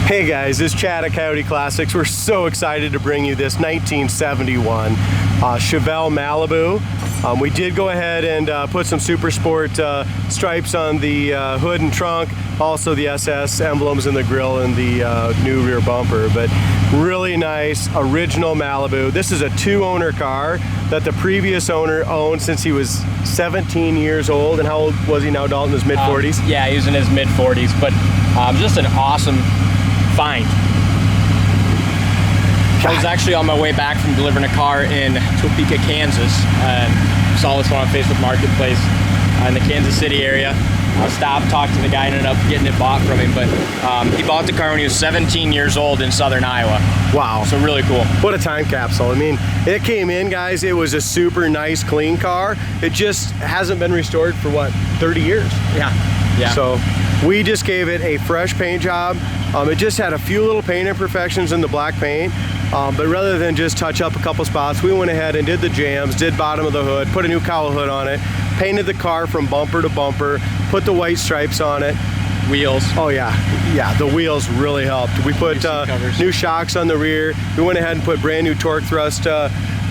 Hey guys, it's Chad at Coyote Classics. We're so excited to bring you this 1971 Chevelle Malibu. We did go ahead and put some Super Sport stripes on the hood and trunk, also the SS emblems in the grill and the new rear bumper, but really nice original Malibu. This is a two-owner car that the previous owner owned since he was 17 years old. And how old was he now, Dalton? His mid-40s? Yeah, he was in his mid-40s, but just an awesome find. I was actually on my way back from delivering a car in Topeka, Kansas, and saw this one on Facebook Marketplace in the Kansas City area. I stopped, talked to the guy, ended up getting it bought from him, but he bought the car when he was 17 years old in southern Iowa. Wow. So really cool. What a time capsule. I mean, it came in, guys, it was a super nice, clean car. It just hasn't been restored for, what, 30 years? Yeah. Yeah. So we just gave it a fresh paint job. It just had a few little paint imperfections in the black paint, but rather than just touch up a couple spots, we went ahead and did the jams, did bottom of the hood, put a new cowl hood on it, painted the car from bumper to bumper, put the white stripes on it. Wheels. Oh yeah, yeah, the wheels really helped. We put new shocks on the rear. We went ahead and put brand new torque thrust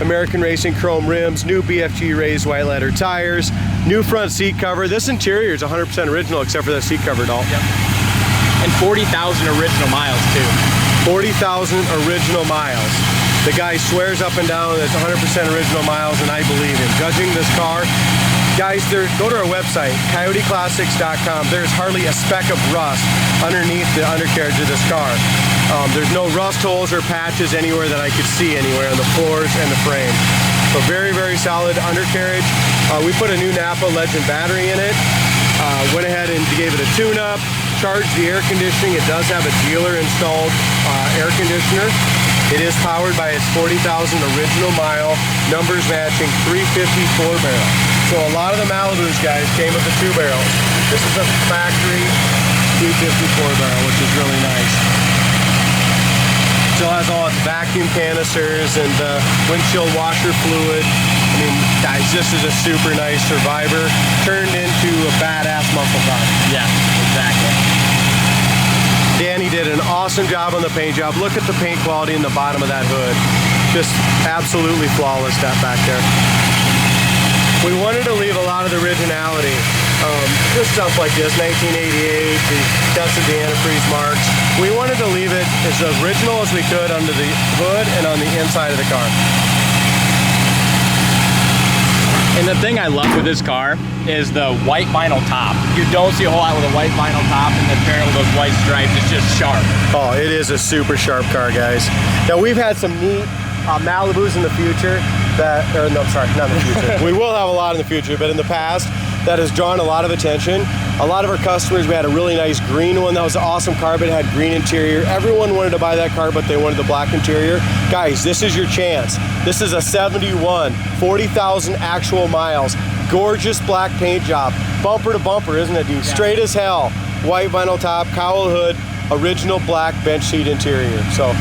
American Racing chrome rims, new BFG raised white leather tires, new front seat cover. This interior is 100% original except for that seat cover, Dalton. Yep. And 40,000 original miles too. 40,000 original miles. The guy swears up and down that it's 100% original miles, and I believe him. Judging this car, guys, go to our website, coyoteclassics.com. There's hardly a speck of rust underneath the undercarriage of this car. There's no rust holes or patches anywhere that I could see anywhere on the floors and the frame. So very, very solid undercarriage. We put a new Napa Legend battery in it. Went ahead and gave it a tune-up, charged the air conditioning. It does have a dealer installed air conditioner. It is powered by its 40,000 original mile, numbers matching 354 barrel. So a lot of the Malibus, guys, came with the 2 barrels. This is a factory 354 barrel, which is really nice. Still has all its vacuum canisters and windshield washer fluid. I mean, guys, this is a super nice Survivor turned into a badass muscle car. Yeah, exactly. Danny did an awesome job on the paint job. Look at the paint quality in the bottom of that hood. Just absolutely flawless, that back there. We wanted to leave a lot of the originality. Just stuff like this, 1988, the tested the antifreeze marks. We wanted to leave it as original as we could under the hood and on the inside of the car. And the thing I love with this car is the white vinyl top. You don't see a whole lot with a white vinyl top, and then pairing with those white stripes, it's just sharp. Oh, it is a super sharp car, guys. Now, we've had some neat Malibus in the future that, or no, sorry, not in the future. We will have a lot in the future, but in the past, that has drawn a lot of attention. A lot of our customers, we had a really nice green one that was an awesome car, but it had green interior. Everyone wanted to buy that car, but they wanted the black interior. Guys, this is your chance. This is a 71, 40,000 actual miles. Gorgeous black paint job. Bumper to bumper, isn't it, dude? Yeah. Straight as hell. White vinyl top, cowl hood, original black bench seat interior. So,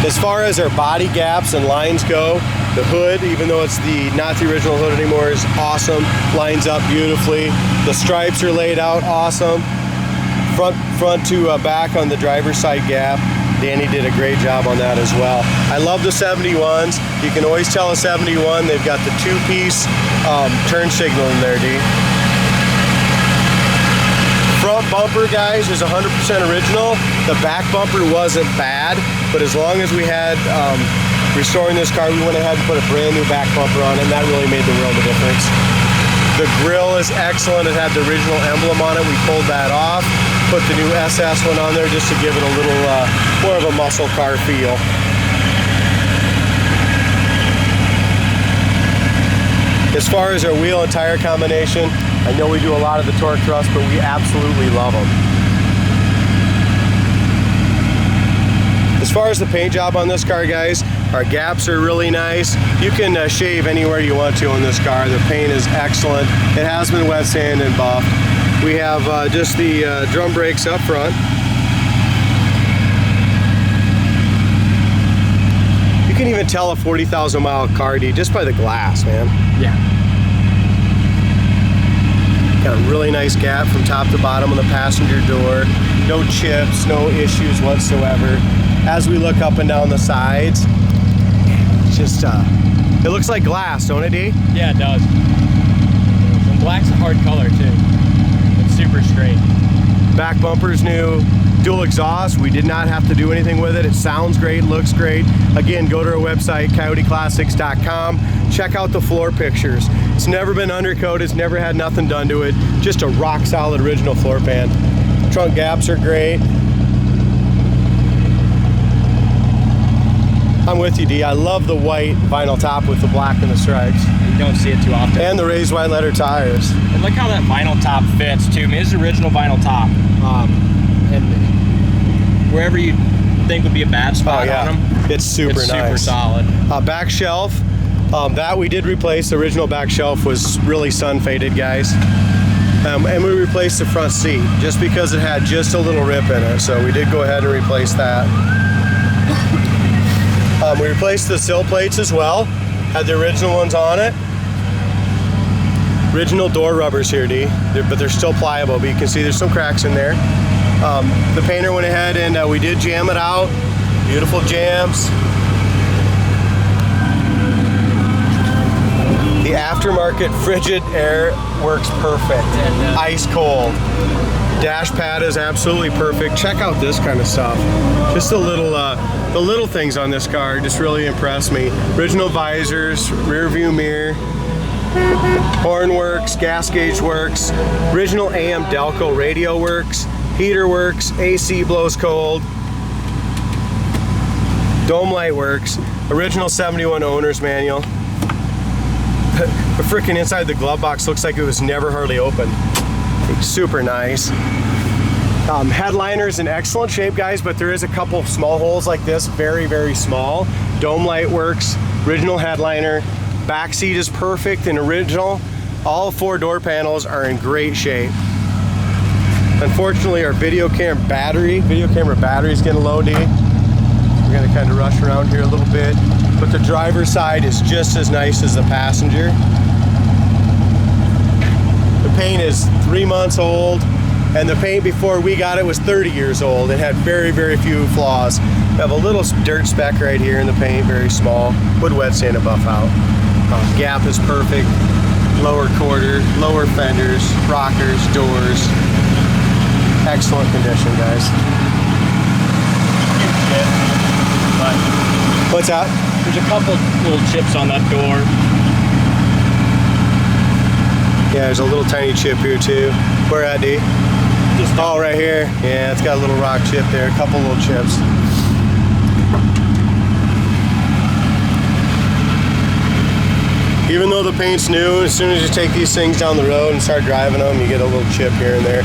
as far as our body gaps and lines go, the hood, even though it's not the original hood anymore, is awesome. Lines up beautifully. The stripes are laid out awesome. Front to back on the driver's side gap. Danny did a great job on that as well. I love the 71s. You can always tell a 71. They've got the 2-piece turn signal in there, D. Front bumper, guys, is 100% original. The back bumper wasn't bad, but as long as we had restoring this car, we went ahead and put a brand new back bumper on it, and that really made the world of difference. The grill is excellent. It had the original emblem on it. We pulled that off, put the new SS one on there just to give it a little more of a muscle car feel. As far as our wheel and tire combination, I know we do a lot of the torque thrust, but we absolutely love them. As far as the paint job on this car, guys, our gaps are really nice. You can shave anywhere you want to on this car. The paint is excellent. It has been wet sand and buffed. We have just the drum brakes up front. You can even tell a 40,000 mile car, D, just by the glass, man. Yeah. Got a really nice gap from top to bottom on the passenger door. No chips, no issues whatsoever. As we look up and down the sides, it's just, it looks like glass, don't it, D? Yeah, it does. And black's a hard color too. It's super straight. Back bumper's new. Dual exhaust, we did not have to do anything with it. It sounds great, looks great. Again, go to our website, coyoteclassics.com. Check out the floor pictures. It's never been undercoated, it's never had nothing done to it. Just a rock solid original floor pan. Trunk gaps are great. I'm with you, D. I love the white vinyl top with the black and the stripes. You don't see it too often. And the raised white letter tires. And look how that vinyl top fits too. I mean, this is original vinyl top. And wherever you think would be a bad spot on them, it's super nice. Super solid. Back shelf, that we did replace. The original back shelf was really sun faded, guys. And we replaced the front seat just because it had just a little rip in it. So we did go ahead and replace that. We replaced the sill plates as well. Had the original ones on it. Original door rubbers here, D, but they're still pliable, but you can see there's some cracks in there. The painter went ahead and we did jam it out. Beautiful jams. The aftermarket frigid air works perfect. Ice cold. Dash pad is absolutely perfect. Check out this kind of stuff. Just the little things on this car just really impress me. Original visors, rear view mirror. Horn works, gas gauge works. Original AM Delco radio works. Heater works, AC blows cold. Dome light works. Original 71 owner's manual. The freaking inside the glove box looks like it was never hardly opened. Super nice. Headliner's in excellent shape, guys, but there is a couple small holes like this, very, very small. Dome light works, original headliner. Back seat is perfect and original. All 4 door panels are in great shape. Unfortunately, our video camera battery is getting low, D. We're gonna kind of rush around here a little bit, but the driver's side is just as nice as the passenger. The paint is 3 months old, and the paint before we got it was 30 years old. It had very, very few flaws. We have a little dirt speck right here in the paint, very small. Would wet sand and buff out. Gap is perfect. Lower quarter, lower fenders, rockers, doors. Excellent condition, guys. What's that? There's a couple little chips on that door. Yeah, there's a little tiny chip here too. Where at, D? Oh, right here. Yeah, it's got a little rock chip there. A couple little chips. Even though the paint's new, as soon as you take these things down the road and start driving them, you get a little chip here and there.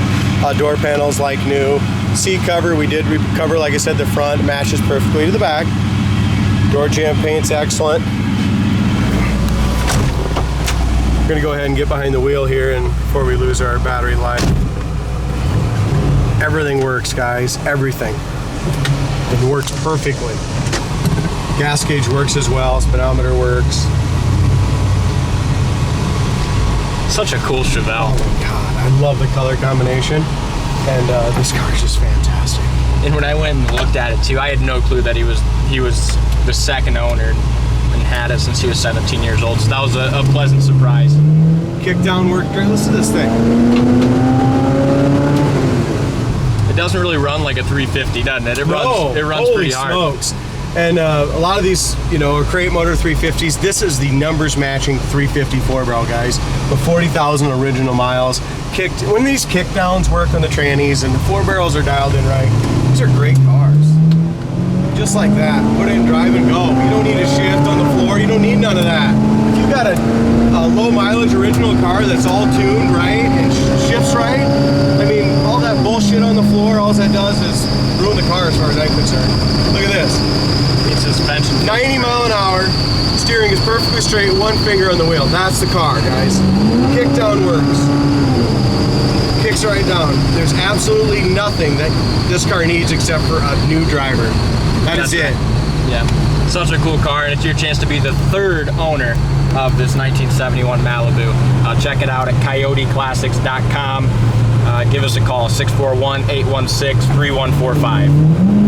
Door panels like new. Seat cover, we did recover, like I said, the front matches perfectly to the back. Door jamb paint's excellent. We're gonna go ahead and get behind the wheel here and before we lose our battery life. Everything works, guys, everything. It works perfectly. Gas gauge works as well, speedometer works. Such a cool Chevelle. Oh my God, I love the color combination. And this car is just fantastic. And when I went and looked at it too, I had no clue that he was the second owner and had it since he was 17 years old. So that was a pleasant surprise. Kick down work, listen to this thing. It doesn't really run like a 350, doesn't it? It runs pretty hard. Holy smokes. And a lot of these, you know, are crate motor 350s. This is the numbers matching 350 4-barrel, guys. With 40,000 original miles. When these kick downs work on the trannies and the 4-barrels are dialed in right, these are great cars. Just like that. Put it in drive and go. You don't need a shift on the floor. You don't need none of that. If you've got a low mileage original car that's all tuned right and shifts right, I mean, all that bullshit on the floor, all that does is ruin the car as far as I'm concerned. Look at this. Suspension. 90 mile an hour, steering is perfectly straight, one finger on the wheel. That's the car, guys. Kick down works. Kicks right down. There's absolutely nothing that this car needs except for a new driver. That's it. Yeah. Such a cool car, and it's your chance to be the 3rd owner of this 1971 Malibu. Check it out at coyoteclassics.com. Give us a call, 641-816-3145.